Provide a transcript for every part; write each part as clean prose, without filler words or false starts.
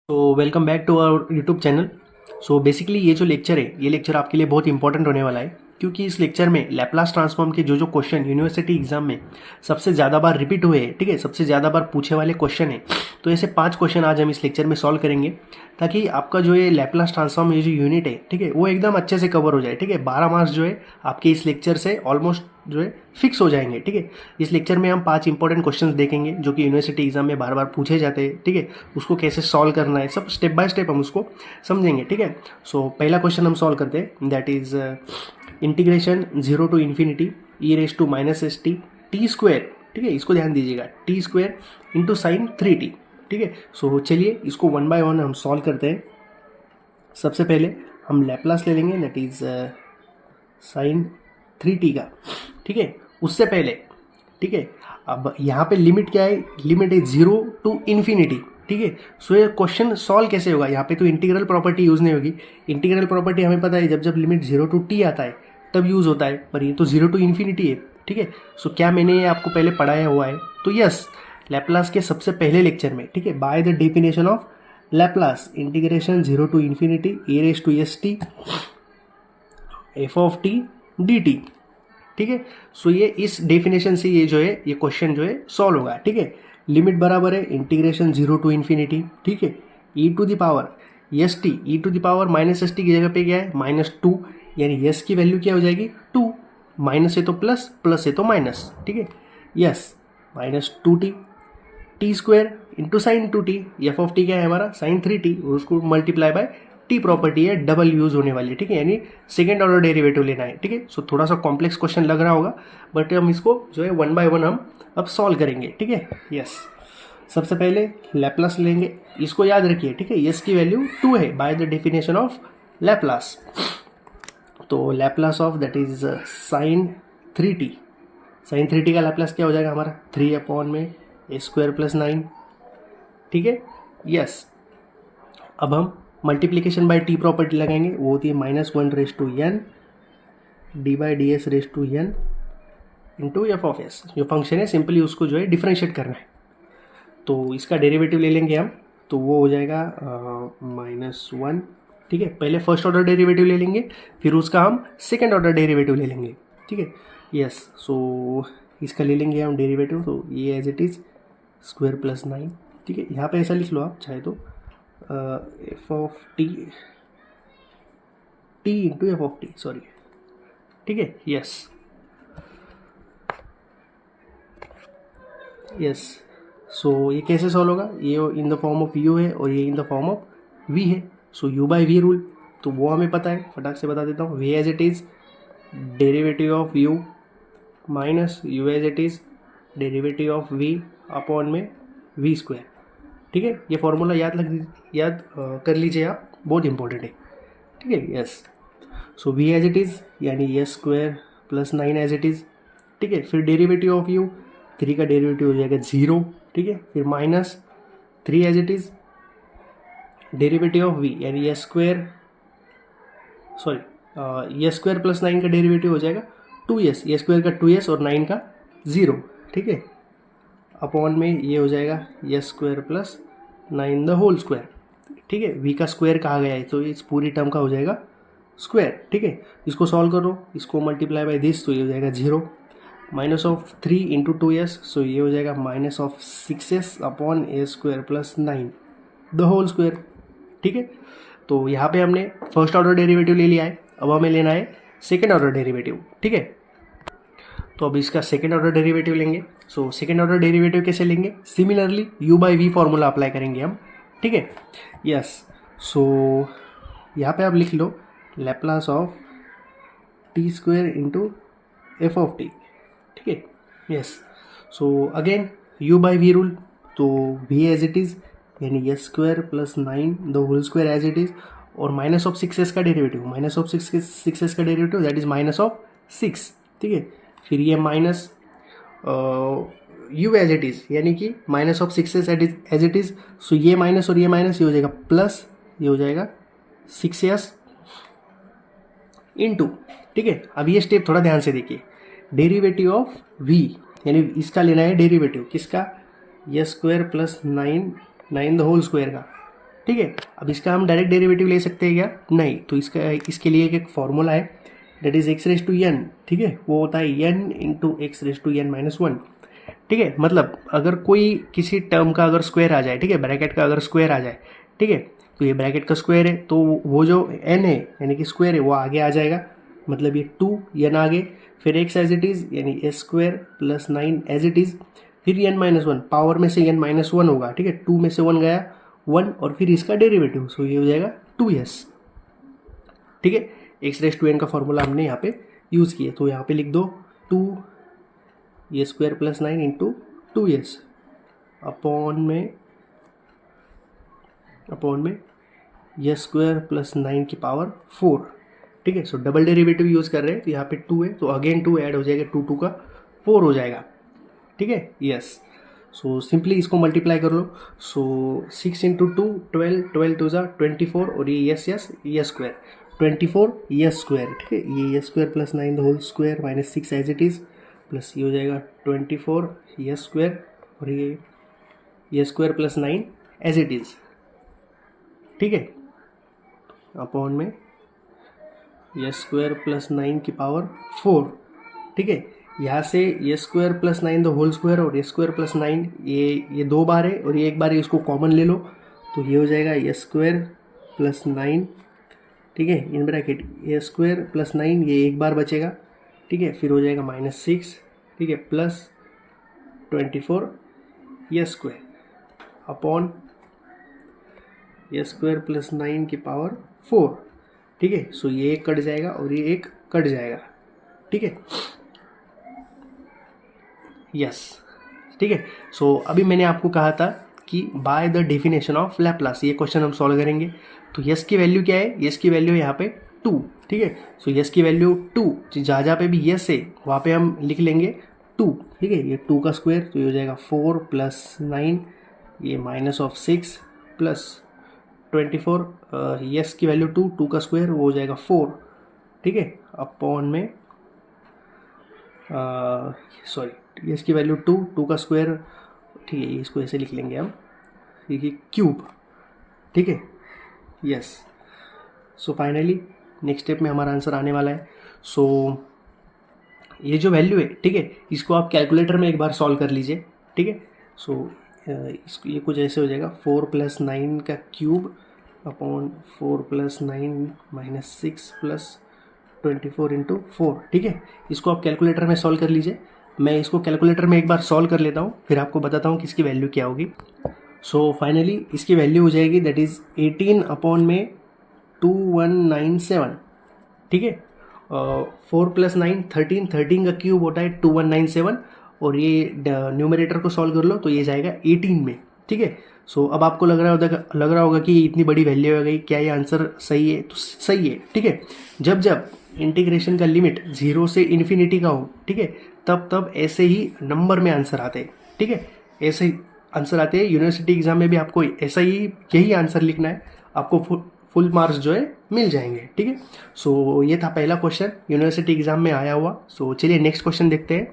तो welcome back to our YouTube channel. So basically ये जो लेक्चर है, ये लेक्चर आपके लिए बहुत इंपॉर्टेंट होने वाला है, क्योंकि इस लेक्चर में लैपलास ट्रांसफॉर्म के जो क्वेश्चन यूनिवर्सिटी एग्जाम में सबसे ज़्यादा बार रिपीट हुए हैं, ठीक है, सबसे ज़्यादा बार पूछे वाले क्वेश्चन है। तो ऐसे 5 क्वेश्चन आज हम इस लेक्चर में सॉल्व करेंगे, ताकि आपका जो ये लैपलास ट्रांसफॉर्म ये जो यूनिट है, ठीक है, वो एकदम अच्छे से कवर हो जाए। ठीक है, 12 मार्क्स जो है आपके इस लेक्चर से ऑलमोस्ट जो है फिक्स हो जाएंगे। ठीक है, इस लेक्चर में हम 5 इंपॉर्टेंट क्वेश्चंस देखेंगे जो कि यूनिवर्सिटी एग्जाम में बार बार पूछे जाते हैं। ठीक है, उसको कैसे सॉल्व करना है, सब स्टेप बाय स्टेप हम उसको समझेंगे। ठीक है, सो पहला क्वेश्चन हम सॉल्व करते हैं, that is integration 0 to infinity E raise to minus S T T square. ठीक है, इसको ध्यान दीजिएगा, T square into sine 3t। ठीक है, सो चलिए इसको वन बाय वन हम सॉल्व करते हैं। सबसे पहले हम लैपलास ले लेंगे, दैट इज साइन 3t का। ठीक है, उससे पहले, ठीक है, अब यहाँ पे लिमिट क्या है, लिमिट है 0 to इन्फिनिटी। ठीक है, सो ये क्वेश्चन सॉल्व कैसे होगा, यहाँ पे तो इंटीग्रल प्रॉपर्टी यूज़ नहीं होगी। इंटीग्रल प्रॉपर्टी हमें पता है, जब जब लिमिट 0 to t आता है तब यूज़ होता है, पर ये तो 0 to इन्फिनिटी है। ठीक है, सो क्या मैंने ये आपको पहले पढ़ाया हुआ है, तो यस, लैपलास के सबसे पहले लेक्चर में, ठीक है, by the definition of Laplace integration 0 to infinity A raise to S T F of T D T. ठीक है, सो ये इस डेफिनेशन से ये जो है ये क्वेश्चन जो है सॉल्व होगा। ठीक है, लिमिट बराबर है इंटीग्रेशन 0 to इन्फिनिटी, ठीक है, e to the power s t, e to the power minus S t की जगह पे क्या है -2, यानी एस की वैल्यू क्या हो जाएगी 2, माइनस है तो प्लस, प्लस है तो माइनस। ठीक है, yes, -2t T square into sine 2t, F of T क्या है हमारा साइन 3t, उसको मल्टीप्लाई बाय टी प्रॉपर्टी है, डबल यूज होने वाली है। ठीक है, यानी सेकेंड ऑर्डर डेरिवेटिव लेना है। ठीक है, सो थोड़ा सा कॉम्प्लेक्स क्वेश्चन लग रहा होगा, बट हम इसको जो है वन बाय वन हम अब सॉल्व करेंगे। ठीक है, यस, सबसे पहले लैपलास लेंगे, इसको याद रखिए। ठीक है, यस की वैल्यू 2 है by the definition of Laplace. तो Laplace of that is sine 3t, sine 3t का लैपलास क्या हो जाएगा हमारा 3 अपॉन में ए स्क्वायर प्लस 9। ठीक है, यस, अब हम मल्टीप्लीकेशन बाय टी प्रॉपर्टी लगाएंगे, वो होती है -1 raise to N D by D S raise to N into F of S. जो फंक्शन है सिंपली उसको जो है डिफ्रेंशिएट करना है, तो इसका डेरिवेटिव ले लेंगे हम, तो वो हो जाएगा -1। ठीक है, पहले फर्स्ट ऑर्डर डेरिवेटिव ले लेंगे, फिर उसका हम सेकेंड ऑर्डर डेरिवेटिव ले लेंगे। ठीक है, यस, सो इसका ले लेंगे हम डेरिवेटिव, तो ये as it is square plus 9। ठीक है, यहाँ पे ऐसा लिख लो आप चाहे तो, F of T into F of T, sorry. ठीक है, यस, यस, सो ये कैसे सॉल्व होगा, ये in the form of u है और ये in the form of v है, so u by v rule, तो वो हमें पता है, फटाक से बता देता हूँ। V as it is derivative of U minus U as it is derivative of V upon में वी स्क्वायर। ठीक है, ये फॉर्मूला याद कर लीजिए आप, बहुत इंपॉर्टेंट है। ठीक है, yes, so v as it is यानी S square plus 9 as it is. ठीक है, फिर डेरिवेटिव ऑफ यू, 3 का डेरिवेटिव हो जाएगा 0। ठीक है, फिर -3 as it is derivative of v, यानी S square, sorry, s square plus 9 का डेरिवेटिव हो जाएगा 2s, ए स्क्वायर का 2s और 9 का 0। ठीक है, अपॉन में ये हो जाएगा S square plus 9 the whole square. ठीक है, वी का स्क्वायर कहा गया है, तो इस पूरी टर्म का हो जाएगा स्क्वायर। ठीक है, इसको सॉल्व करो, इसको मल्टीप्लाई बाय दिस, तो ये हो जाएगा 0, -3 इंटू 2s, सो ये हो जाएगा -6s upon A square plus 9 the whole square. ठीक है, तो यहाँ पे हमने फर्स्ट ऑर्डर डेरिवेटिव ले लिया है, अब हमें लेना है सेकेंड ऑर्डर डेरिवेटिव। ठीक है, तो अब इसका सेकेंड ऑर्डर डेरिवेटिव लेंगे। सो सेकेंड ऑर्डर डेरिवेटिव कैसे लेंगे, similarly u by V formula apply करेंगे हम। ठीक है, यस, सो यहाँ पे आप लिख लो Laplace of t square into F of t. ठीक है, yes, so again u by v rule, तो v एज इट इज़ यानी S square plus 9 the whole square as it is, और माइनस ऑफ 6s का derivative, minus of 6s का derivative that is -6। ठीक है, फिर ये minus u as it is यानी कि -6s एज इट इज़, सो ये माइनस और ये माइनस, ये हो जाएगा प्लस, ये हो जाएगा 6s इंटू। ठीक है, अब ये स्टेप थोड़ा ध्यान से देखिए, डेरिवेटिव ऑफ v, यानी इसका लेना है डेरिवेटिव किसका, S square plus 9 the whole square का। ठीक है। अब इसका हम डायरेक्ट डेरिवेटिव ले सकते हैं क्या? नहीं। तो इसके लिए एक फॉर्मूला है, that is X raise to N, ठीक है, वो होता है N into X raise to N minus one. ठीक है, मतलब अगर कोई किसी टर्म का अगर स्क्वायर आ जाए, ठीक है, ब्रैकेट का अगर स्क्वायर आ जाए, ठीक है, तो ये ब्रैकेट का स्क्वायर है, तो वो जो एन है यानी कि स्क्वायर है वो आगे आ जाएगा, मतलब ये टू एन आगे, फिर एक्स एज इट इज यानी S square plus 9 as it is, फिर एन माइनस वन, पावर में से एन माइनस वन होगा, ठीक है, टू में से वन गया वन, और फिर इसका डेरिवेटिव, सो ये हो जाएगा 2s। ठीक है, एक्स रेस टू एन का फॉर्मूला हमने यहाँ पे यूज़ किया, तो यहाँ पे लिख दो 2 a square plus 9 into 2s upon में ए स्क्वायर प्लस 9 की पावर 4। ठीक है, सो डबल डेरिवेटिव यूज़ कर रहे हैं, तो यहाँ पे 2 है, तो अगेन 2 ऐड हो जाएगा, 2 का 4 हो जाएगा। ठीक है, यस। सो सिंपली इसको मल्टीप्लाई कर लो, सो 6 इंटू 2 12, 12 टू ज़ा 24, और ये यस ये स्क्वायर 24 ये स्क्वायर, ठीक है, ये square plus 9 the whole square minus 6 as it is, plus ये हो जाएगा 24 ये स्क्वायर, और ये square plus 9 as it is, ठीक है, अपॉन में ये स्क्वायर प्लस 9 की पावर 4। ठीक है, यहाँ से ये square plus 9 the whole square और ये स्क्वायर प्लस 9 ये दो बार है और ये एक बार है, इसको कॉमन ले लो, तो ये हो जाएगा ये स्क्वायर प्लस 9, ठीक है, इन ब्रैकेट ये स्क्वायर प्लस 9, ये एक बार बचेगा, ठीक है, फिर हो जाएगा माइनस 6, ठीक है, प्लस 24 ये स्क्वायर अपॉन ये स्क्वायर प्लस 9 की पावर 4। ठीक है, सो ये एक कट जाएगा और ये एक कट जाएगा, ठीक है, यस। ठीक है, सो अभी मैंने आपको कहा था कि bye the definition of Laplace ये क्वेश्चन हम सॉल्व करेंगे। तो यस की वैल्यू क्या है? यस की वैल्यू यहाँ पे 2, ठीक है, सो यस की वैल्यू 2, जहाँ पे भी यस है वहाँ पे हम लिख लेंगे 2, ठीक है, ये 2 का स्क्वायर, तो ये हो जाएगा 4 प्लस 9, ये माइनस ऑफ 6 प्लस 24, यस की वैल्यू 2 का स्क्वायर वो हो जाएगा 4, ठीक है, अपॉन में सॉरी यस की वैल्यू 2 का स्क्वायर, ठीक है, इसको ऐसे लिख लेंगे हम, ठीक है, क्यूब, ठीक है, yes. So finally next step में हमारा आंसर आने वाला है। सो ये जो वैल्यू है, ठीक है, इसको आप कैलकुलेटर में एक बार सॉल्व कर लीजिए, ठीक है। सो इसको ये कुछ ऐसे हो जाएगा 4 प्लस 9 का cube upon 4 plus 9 minus 6 plus 24 into 4, ठीक है, इसको आप कैलकुलेटर में सॉल्व कर लीजिए। मैं इसको कैलकुलेटर में एक बार सॉल्व कर लेता हूँ, फिर आपको बताता हूँ कि इसकी वैल्यू क्या होगी। सो फाइनली इसकी वैल्यू हो जाएगी दैट इज़ 18 अपॉन में 2197, ठीक है, 4 प्लस 9 13, 13 का क्यूब होता है 2197, और ये न्यूमरेटर को सॉल्व कर लो तो ये जाएगा 18 में, ठीक है। सो अब आपको लग रहा होगा कि इतनी बड़ी वैल्यू हो गई, क्या ये आंसर सही है? तो सही है, ठीक है। जब इंटीग्रेशन का लिमिट 0 से इन्फिनिटी का हो, ठीक है, तब ऐसे ही नंबर में आंसर आते हैं, ठीक है, ऐसे ही आंसर आते हैं। यूनिवर्सिटी एग्जाम में भी आपको ऐसा ही यही आंसर लिखना है, आपको फुल मार्क्स जो है मिल जाएंगे, ठीक है। सो ये था पहला क्वेश्चन यूनिवर्सिटी एग्जाम में आया हुआ। सो चलिए नेक्स्ट क्वेश्चन देखते हैं।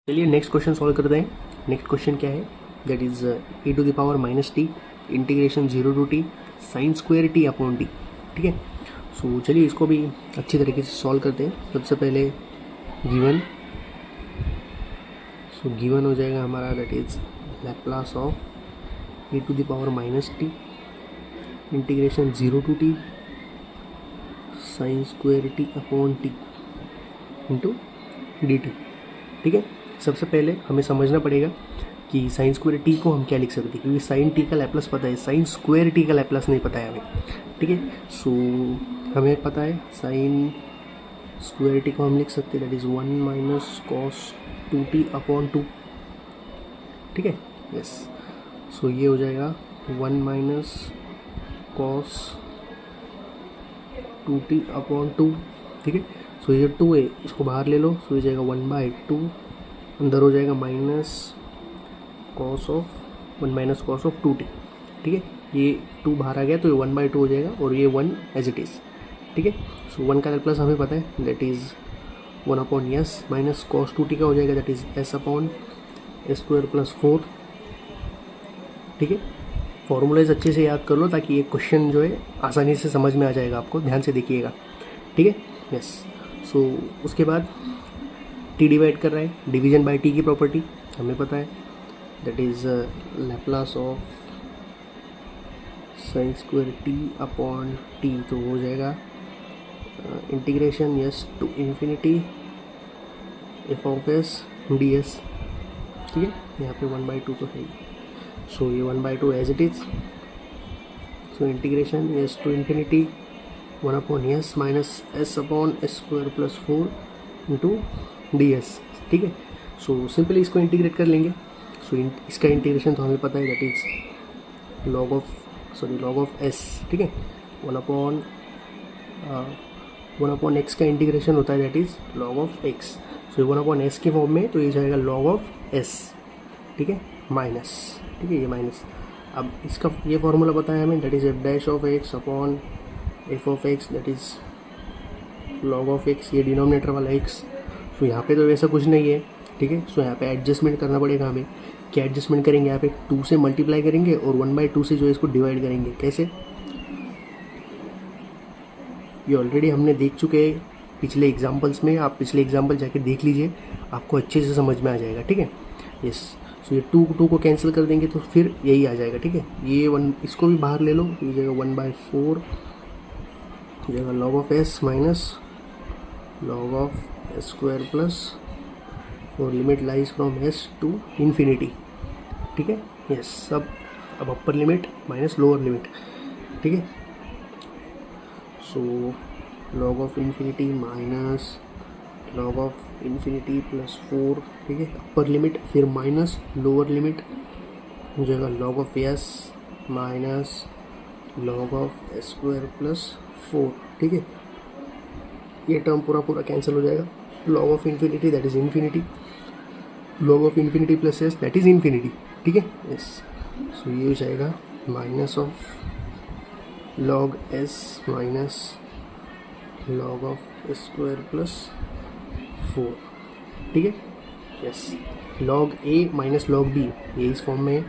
चलिए नेक्स्ट क्वेश्चन सॉल्व करते हैं। नेक्स्ट क्वेश्चन क्या है? That is e to the power minus t integration 0 to t sine square t upon t, ठीक है। सो चलिए इसको भी अच्छी तरीके से सॉल्व करते हैं। सबसे पहले गिवन, सो गिवन हो जाएगा हमारा that is Laplace of e to the power minus t integration 0 to t sine square t upon t into d T, ठीक है। सबसे पहले हमें समझना पड़ेगा कि साइन स्क्वायर टी को हम क्या लिख सकते हैं, क्योंकि साइन टी का लैप्लास पता है, साइन स्क्वायर टी का लैप्लास नहीं पता है हमें, ठीक है। सो हमें पता है साइन स्क्वायर टी को हम लिख सकते हैं that is 1 minus cos 2t upon 2, ठीक है, यस। सो ये हो जाएगा 1 माइनस कॉस 2t अपॉन 2, ठीक है। सो ये 2 है, इसको बाहर ले लो, सो ये जाएगा 1/2, अंदर हो जाएगा minus cos of 1 minus cos of 2t, ठीक है। ये 2 बाहर आ गया तो ये 1/2 हो जाएगा और ये 1 एज इट इज़, ठीक है। सो 1 का प्लस हमें पता है that is 1 upon s minus cos 2t का हो जाएगा that is S upon s square plus 4, ठीक है, फॉर्मूलाज अच्छे से याद कर लो ताकि ये क्वेश्चन जो है आसानी से समझ में आ जाएगा आपको, ध्यान से देखिएगा, ठीक है। यस, सो उसके बाद टी डिवाइड कर रहा है, डिवीजन बाय टी की प्रॉपर्टी हमें पता है, that is Laplace of sine square t upon t, तो हो जाएगा integration s to infinity f of s d s, ठीक है। यहाँ पे 1/2 तो है ही, सो ये 1/2 as it is, so integration s to infinity 1 upon s minus s upon s square plus 4 into d s, ठीक है। सो सिंपली इसको इंटीग्रेट कर लेंगे। सो इसका इंटीग्रेशन तो हमें पता है, that is log of S, ठीक है। 1 अपॉन एक्स का इंटीग्रेशन होता है, that is log of x. So 1 upon S के फॉर्म में, तो ये जाएगा लॉग ऑफ एस, ठीक है, माइनस, ठीक है, ये माइनस। अब इसका ये फॉर्मूला पता है हमें, that is F dash of x upon F of x, that is log of x, ये डिनोमिनेटर वाला एक्स। सो यहाँ पे तो वैसा कुछ नहीं है, ठीक है। सो यहाँ पे एडजस्टमेंट करना पड़ेगा हमें। क्या एडजस्टमेंट करेंगे, यहाँ पे 2 से मल्टीप्लाई करेंगे और 1/2 से जो है इसको डिवाइड करेंगे। कैसे, ये ऑलरेडी हमने देख चुके हैं पिछले एग्जाम्पल्स में, आप पिछले एग्जाम्पल जाके देख लीजिए, आपको अच्छे से समझ में आ जाएगा, ठीक है। यस, सो ये 2 को कैंसिल कर देंगे तो फिर यही आ जाएगा, ठीक है। ये 1 इसको भी बाहर ले लो, ये जाएगा 1/4, जाएगा log of s minus log of s square plus 4, limit lies from s to infinity, ठीक है। यस, अब upper limit minus lower limit, ठीक है। So log of infinity minus log of infinity plus 4, ठीक है, अपर लिमिट, फिर minus lower limit हो जाएगा log of s minus log of s square plus 4, ठीक है। ये टर्म पूरा कैंसिल हो जाएगा। Log of infinity that is infinity, log of infinity plus s that is infinity, ठीक है। यस, सो ये हो जाएगा minus of log s minus log of s square plus 4, ठीक है। Yes, log a minus log b, ये इस form में है,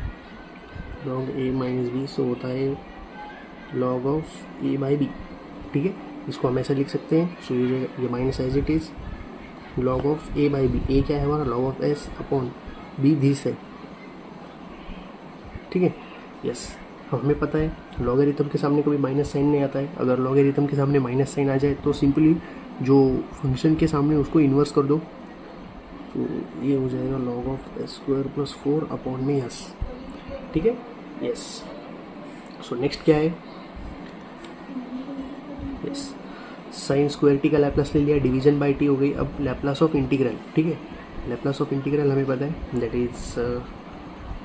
log a minus b, so होता है log of a by b, ठीक है। इसको हम ऐसा लिख सकते हैं। सो ये minus as it is log of a by b, a क्या है हमारा, log of s upon b this है, ठीक है। यस, हमें पता है लॉगरिथम के सामने कभी माइनस साइन नहीं आता है। अगर लॉगरिथम के सामने माइनस साइन आ जाए तो सिंपली जो फंक्शन के सामने उसको इन्वर्स कर दो, तो ये हो जाएगा log of s square plus 4 upon में एस, ठीक है। यस, सो नेक्स्ट क्या है, यस, साइन स्क्वायर टी का लैप्लास ले लिया, डिवीजन बाय टी हो गई। अब लैप्लास ऑफ इंटीग्रल, ठीक है, लैप्लास ऑफ इंटीग्रल हमें पता है, दैट इज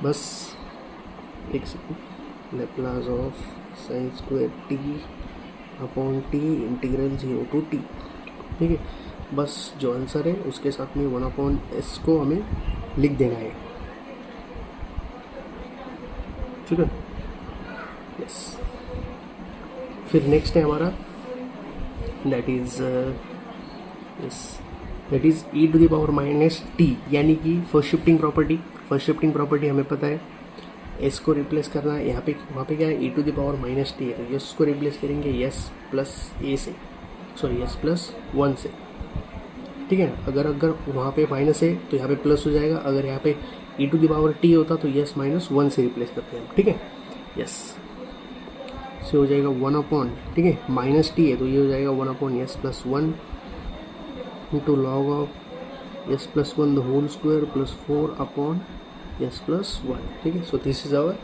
बस एक second, Laplace of sine square t upon t integral 0 to t, ठीक है। बस जो आंसर है उसके साथ में 1 अपॉन एस को हमें लिख देना है, ठीक है। यस, फिर नेक्स्ट है हमारा, that is e to the power minus t, यानी कि first shifting property. First shifting property हमें पता है, एस को रिप्लेस करना है, यहाँ पे वहाँ पे क्या है, e to the power minus t है, तो यस को रिप्लेस करेंगे यस प्लस ए से, सॉरी यस प्लस 1 से, ठीक है ना। अगर वहाँ पे माइनस है तो यहाँ पे प्लस हो जाएगा, अगर यहाँ पे ई टू द पावर टी होता तो यस माइनस 1 से रिप्लेस करते हैं हम, ठीक है। यस, से हो जाएगा 1 अपॉन, ठीक है, माइनस टी है तो ये हो जाएगा 1 upon s plus 1 into log of s plus 1 the whole square plus 4 upon s plus 1, ठीक है। So this is our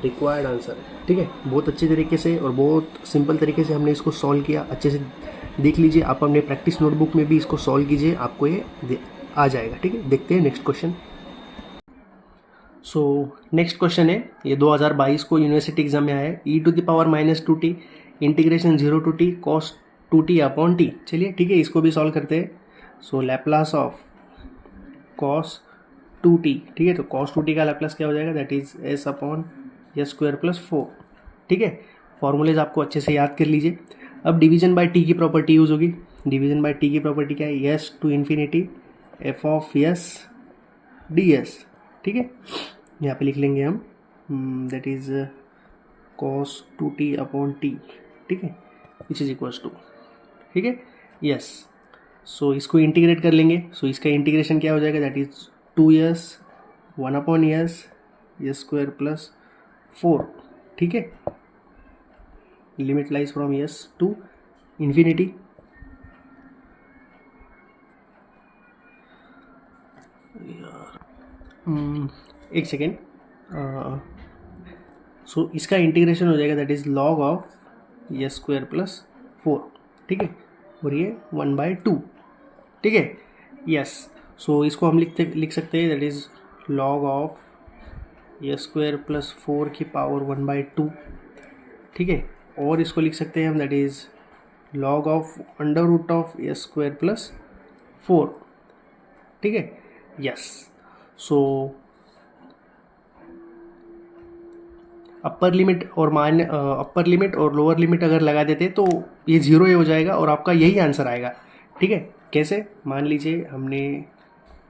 required answer, ठीक है। बहुत अच्छे तरीके से और बहुत सिंपल तरीके से हमने इसको सॉल्व किया, अच्छे से देख लीजिए, आप अपने प्रैक्टिस नोटबुक में भी इसको सॉल्व कीजिए, आपको ये आ जाएगा, ठीक है। देखते हैं next question. So next question है, ये 2022 को यूनिवर्सिटी एग्जाम में आया है, e to the power minus 2t integration 0 to t cos 2t upon t. चलिए ठीक है, इसको भी सॉल्व करते हैं। सो लैप्लास ऑफ कॉस 2t, ठीक है, तो कॉस 2t का लैप्लास क्या हो जाएगा, that is S upon s square plus 4, ठीक है। फॉर्मूलेज आपको अच्छे से याद कर लीजिए। अब डिवीजन बाय टी की प्रॉपर्टी यूज होगी। डिवीजन बाय टी की प्रॉपर्टी क्या है, s to infinity f of s d s, ठीक है। यहाँ पे लिख लेंगे हम, that is cos 2t upon t, ठीक है, विच इज इक्वल्स टू, ठीक है, यस। सो इसको इंटीग्रेट कर लेंगे। सो इसका इंटीग्रेशन क्या हो जाएगा, that is 2s 1 upon s square plus 4, ठीक है, limit lies from s to infinity. एक सेकेंड। सो इसका इंटीग्रेशन हो जाएगा, that is log of s square plus 4, ठीक है, और ये 1/2, ठीक है, यस। सो इसको हम लिख सकते हैं, that is log of s square plus 4 की पावर 1/2, ठीक है, और इसको लिख सकते हैं हम, that is log of under root of s square plus 4, ठीक है, यस। सो अपर लिमिट और लोअर लिमिट अगर लगा देते तो ये जीरो ही हो जाएगा और आपका यही आंसर आएगा, ठीक है। कैसे, मान लीजिए हमने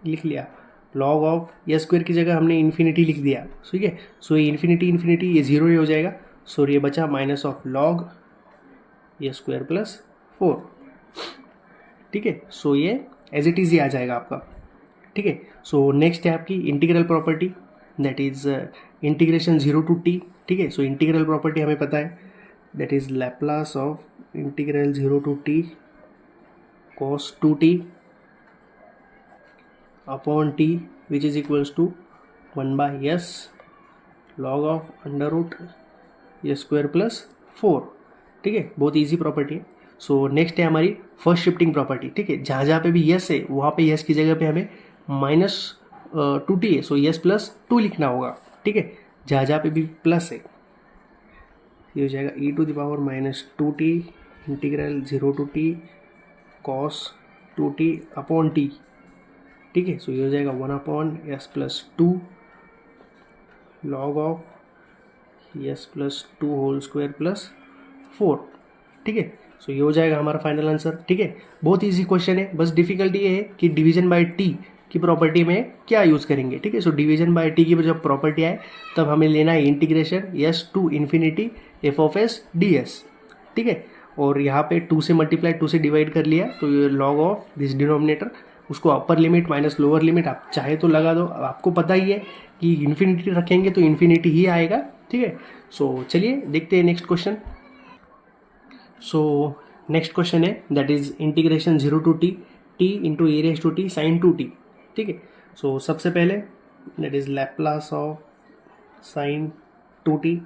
लिख लिया लॉग ऑफ यस स्क्वायर की जगह हमने इन्फिनिटी लिख दिया, ठीक है। सो ये इन्फिनिटी ये जीरो ही हो जाएगा। सो ये बचा minus of log s square plus 4, ठीक है। सो ये एज इट इज ही आ जाएगा आपका, ठीक है। सो नेक्स्ट है आपकी integral property, that is integration 0 to t, ठीक है। सो इंटीग्रल प्रॉपर्टी हमें पता है, that is Laplace of integral 0 to t cos 2t upon t which is equals to 1/s log of under root s square plus 4, ठीक है, बहुत easy property है। So next है हमारी फर्स्ट शिफ्टिंग प्रॉपर्टी, ठीक है। जहाँ जहाँ पे भी यस है वहाँ पे यस की जगह पे हमें -2t है, सो यस प्लस 2 लिखना होगा, ठीक है। जहाँ जहाँ पे भी प्लस है ये हो जाएगा e⁻−2t integral 0 to t cos 2t upon t, ठीक है। सो ये हो जाएगा 1/s plus 2 log of s plus 2 whole square plus 4, ठीक है। सो ये हो जाएगा हमारा फाइनल आंसर, ठीक है। बहुत इजी क्वेश्चन है, बस डिफिकल्टी ये है कि डिवीजन बाय टी की प्रॉपर्टी में क्या यूज़ करेंगे, ठीक है। सो डिवीजन बाय टी की जब प्रॉपर्टी आए तब हमें लेना है integration s to infinity f of s d s, ठीक है। और यहाँ पे 2 से मल्टीप्लाई 2 से डिवाइड कर लिया, तो ये लॉग ऑफ दिस डिनोमिनेटर, उसको अपर लिमिट माइनस लोअर लिमिट आप चाहे तो लगा दो। आपको पता ही है कि इन्फिनिटी रखेंगे तो इन्फिनिटी ही आएगा, ठीक है। सो चलिए देखते हैं next question. So next question है, that is integration 0 to t into a raise to t sine 2t, ठीक है। सो सबसे पहले that is Laplace of sine 2t,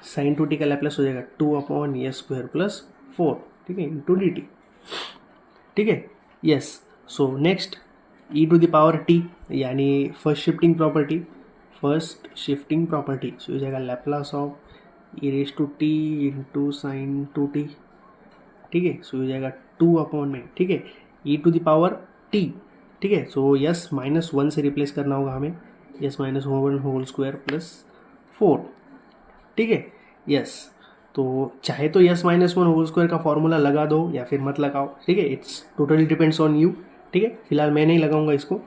sine 2t का लैप्लास हो जाएगा 2/s स्क्वायर प्लस 4, ठीक है, इंटू dt, ठीक है, यस। सो नेक्स्ट e⁻t यानी फर्स्ट शिफ्टिंग प्रॉपर्टी, सो हो जाएगा Laplace of e⁻t into sine 2t, ठीक है। सो हो जाएगा 2/, ठीक है, e⁻t, ठीक है। सो यस -1 से रिप्लेस करना होगा हमें, यस -1 होल स्क्वायर प्लस 4, ठीक है, यस। तो चाहे तो यस -1 होल स्क्वायर का फॉर्मूला लगा दो या फिर मत लगाओ, ठीक है, it's totally depends on you, ठीक है। फिलहाल मैं नहीं लगाऊंगा इसको।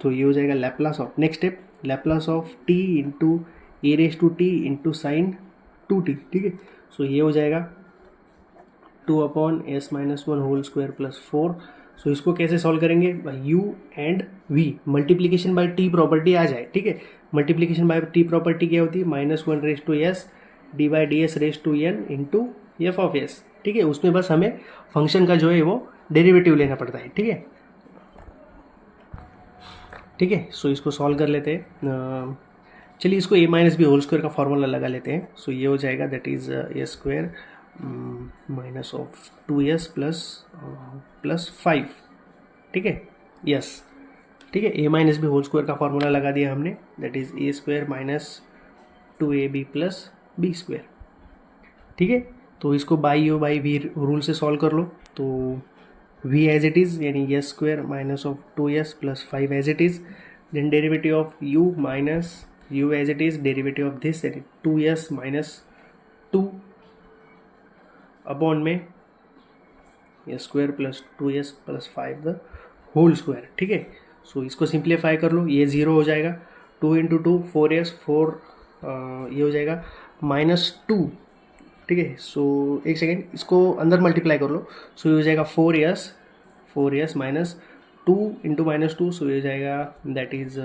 तो ये हो जाएगा Laplace of, next step Laplace of T into e⁻t into sine 2t, ठीक है। सो ये हो जाएगा 2/s -1 होल स्क्वायर प्लस 4। सो इसको कैसे सॉल्व करेंगे, u and v multiplication by t property आ जाए, ठीक है। मल्टीप्लीकेशन बाय t प्रॉपर्टी क्या होती है, -1/s dy/ds/n into F of S, ठीक है। उसमें बस हमें फंक्शन का जो है वो डेरिवेटिव लेना पड़ता है, ठीक है, ठीक है। सो इसको सॉल्व कर लेते हैं। चलिए इसको a-b होल स्क्वायर का फॉर्मूला लगा लेते हैं। सो ये हो जाएगा, that is a square minus of 2s plus 5, ठीक है, यस, ठीक है। a-b होल स्क्वायर का फॉर्मूला लगा दिया हमने, that is a square minus 2ab plus b square, ठीक है। तो इसको by o by v rule से सॉल्व कर लो, तो v एज इट इज़ यानी S square minus of 2s plus 5 as it is, then derivative of u minus u as it is, derivative of this यानी 2s minus 2 upon में s square plus 2s plus 5 the whole square, ठीक है। सो इसको simplify कर लो, ये 0 हो जाएगा, 2 into 2 4s, 4 ये हो जाएगा -2, ठीक है। सो एक सेकेंड, इसको अंदर मल्टीप्लाई कर लो। सो ये हो जाएगा 4s माइनस 2 इंटू -2, सो ये हो जाएगा दैट इज़,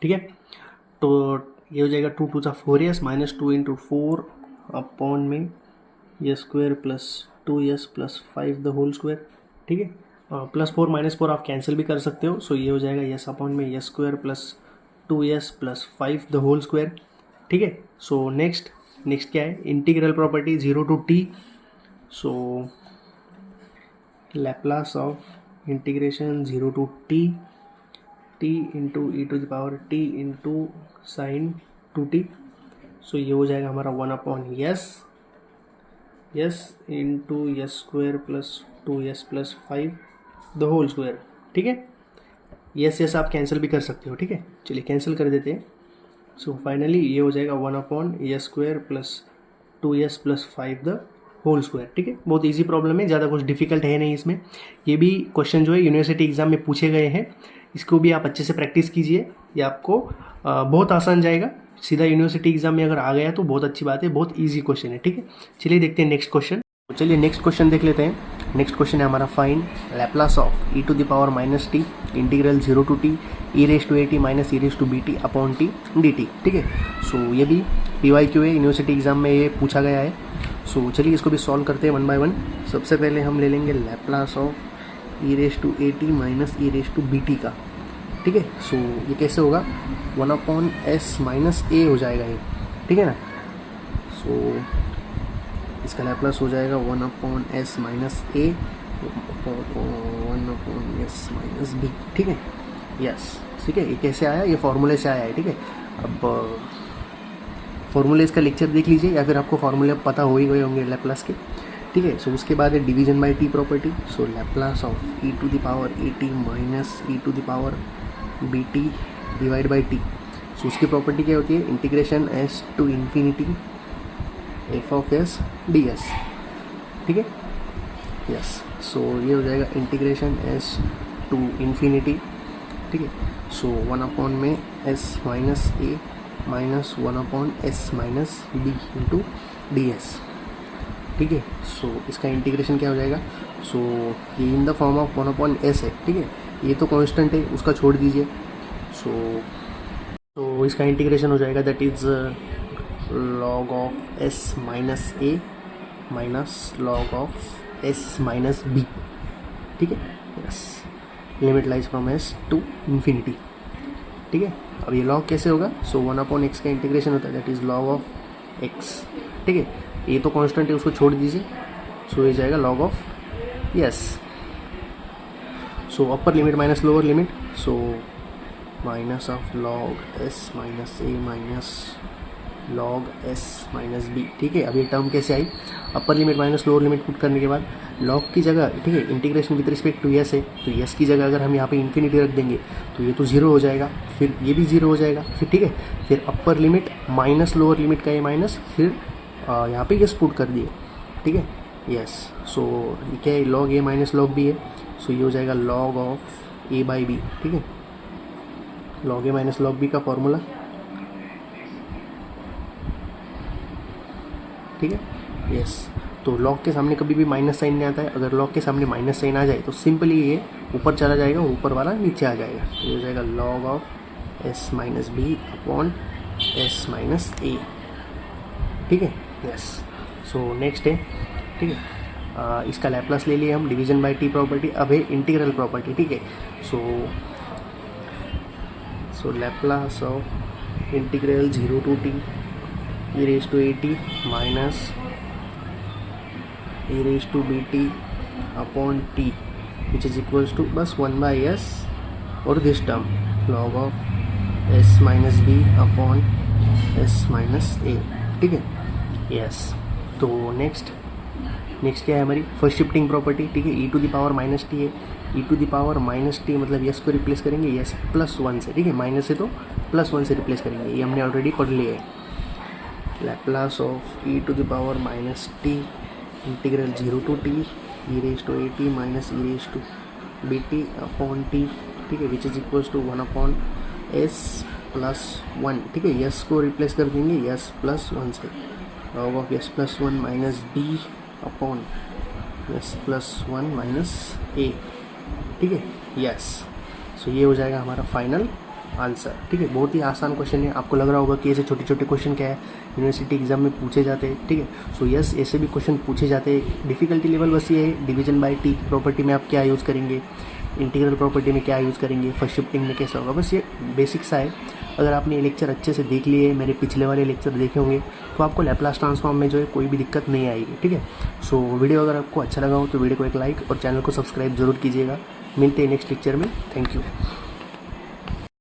ठीक है। तो ये हो जाएगा 2 to 4s minus 2 into 4 upon में s square plus 2s plus 5 the whole square, ठीक है। +4 -4 आप कैंसिल भी कर सकते हो। सो ये हो जाएगा यस अपॉन में s square plus 2s plus 5 the whole square, ठीक है। सो नेक्स्ट क्या है, integral property 0 to t। So Laplace of integration 0 to t into e to the power t into sine 2t। So ये हो जाएगा हमारा 1 upon s into s square plus 2s plus 5 the whole square, ठीक है। Yes आप cancel भी कर सकते हो, ठीक है। चलिए कैंसिल कर देते हैं। सो फाइनली ये हो जाएगा 1 upon s square plus 2s plus 5 the whole square, ठीक है। बहुत इजी प्रॉब्लम है, ज़्यादा कुछ डिफिकल्ट है नहीं इसमें। ये भी क्वेश्चन जो है यूनिवर्सिटी एग्जाम में पूछे गए हैं, इसको भी आप अच्छे से प्रैक्टिस कीजिए, ये आपको बहुत आसान जाएगा। सीधा यूनिवर्सिटी एग्जाम में अगर आ गया तो बहुत अच्छी बात है, बहुत ईजी क्वेश्चन है, ठीक है। चलिए देखते हैं नेक्स्ट क्वेश्चन। चलिए नेक्स्ट क्वेश्चन देख लेते हैं। नेक्स्ट क्वेश्चन है हमारा find Laplace of e to the power minus t integral 0 to t e raise to a t minus e raise to b t upon t D T, ठीक है। So ये भी PYQ है, university exam में ये पूछा गया है। सो चलिए इसको भी सॉल्व करते हैं 1 बाय 1। सबसे पहले हम ले लेंगे Laplace of e raise to a t minus e raise to b t का, ठीक है। सो ये कैसे होगा, 1 अपॉन एस माइनस ए हो जाएगा ये, ठीक है ना। सो इसका लैप्लास हो जाएगा 1 अपॉन एस माइनस ए 1 अपॉन एस माइनस बी, ठीक है। यस, ठीक है। ये कैसे आया, ये फॉर्मूले से आया है, ठीक है। अब फॉर्मूले इसका लेक्चर देख लीजिए, या फिर आपको फॉर्मूले पता हो ही गए होंगे लैप्लास के, ठीक है। सो उसके बाद है division by t property. So Laplace of e to the power a t minus e to the power b t divide by t. So उसकी प्रॉपर्टी क्या होती है, integration s to infinity f of s d s, ठीक है। Yes, so ये हो जाएगा integration s to infinity, ठीक है। सो 1 अपॉन में s minus a minus 1 upon s minus b into d s, ठीक है। सो इसका इंटीग्रेशन क्या हो जाएगा, सो ये in the form of 1 upon S है, ठीक है। ये तो कांस्टेंट है, उसका छोड़ दीजिए। सो इसका इंटीग्रेशन हो जाएगा that is log of s minus a minus log of s minus b, ठीक है। Yes, limit lies from s to infinity, ठीक है। अब ये लॉग कैसे होगा, सो 1 अपॉन एक्स का इंटीग्रेशन होता है that is log of x, ठीक है। ये तो कांस्टेंट है, उसको छोड़ दीजिए। सो ये जाएगा log of s. So upper limit minus lower limit, so minus of log s minus a minus log s minus b, ठीक है। अब ये टर्म कैसे आई, upper limit minus lower limit put करने के बाद लॉग की जगह, ठीक है, integration with respect to s है, तो एस की जगह अगर हम यहाँ पे इन्फिनिटी रख देंगे तो ये तो 0 हो जाएगा, फिर ये भी 0 हो जाएगा, फिर ठीक है। फिर अपर लिमिट माइनस लोअर लिमिट का ये माइनस, फिर यहाँ पे यस पुट कर दिए, ठीक है। यस, सो ये क्या है, log a minus log b है। सो ये हो जाएगा log of a by b, ठीक है। Log a minus log b का फॉर्मूला, ठीक है। यस, तो लॉग के सामने कभी भी माइनस साइन नहीं आता है। अगर लॉग के सामने माइनस साइन आ जाए तो सिंपली ये ऊपर चला जाएगा और ऊपर वाला नीचे आ जाएगा। तो ये हो जाएगा log of s minus b upon s minus a, ठीक है। यस, सो नेक्स्ट है, ठीक है। इसका लैप्लास ले लिए हम, डिवीजन बाय टी प्रॉपर्टी। अब है इंटीग्रल प्रॉपर्टी, ठीक है। So Laplace of integral 0 to t e raised to at minus e raised to bt upon t which is equals to बस 1 by s और this term log of s minus b upon s minus a, ठीक है। Yes, तो next क्या है हमारी first shifting property, ठीक है। e to the power minus t है, e to the power minus t मतलब यस को रिप्लेस करेंगे यस प्लस 1 से, ठीक है। माइनस से तो प्लस 1 से रिप्लेस करेंगे, ये हमने ऑलरेडी पढ़ लिया है। Laplace of e to the power minus t integral 0 to t e raise to a t minus e raise to b t upon t, ठीक है, which is equals to 1 upon s plus one, ठीक है, s को replace कर देंगे s plus one से, log of s plus one minus b upon s plus one minus a, ठीक है, यस। सो ये हो जाएगा हमारा फाइनल आंसर, ठीक है। बहुत ही आसान क्वेश्चन है, आपको लग रहा होगा कि ऐसे छोटे छोटे क्वेश्चन क्या है यूनिवर्सिटी एग्जाम में पूछे जाते हैं, ठीक है। सो यस, ऐसे भी क्वेश्चन पूछे जाते हैं। डिफिकल्टी लेवल बस ये है, डिवीजन बाय टी प्रॉपर्टी में आप क्या यूज़ करेंगे, इंटीग्रल प्रॉपर्टी में क्या यूज़ करेंगे, फर्स्ट शिफ्टिंग में कैसा होगा, बस ये बेसिक सा है। अगर आपने ये लेक्चर अच्छे से देख लिए, मेरे पिछले वाले लेक्चर देखे होंगे, तो आपको लैप्लास ट्रांसफॉर्म में जो है कोई भी दिक्कत नहीं आएगी, ठीक है। सो वीडियो अगर आपको अच्छा लगा हो तो वीडियो को एक लाइक और चैनल को सब्सक्राइब जरूर कीजिएगा। मिलते हैं नेक्स्ट लेक्चर में, थैंक यू।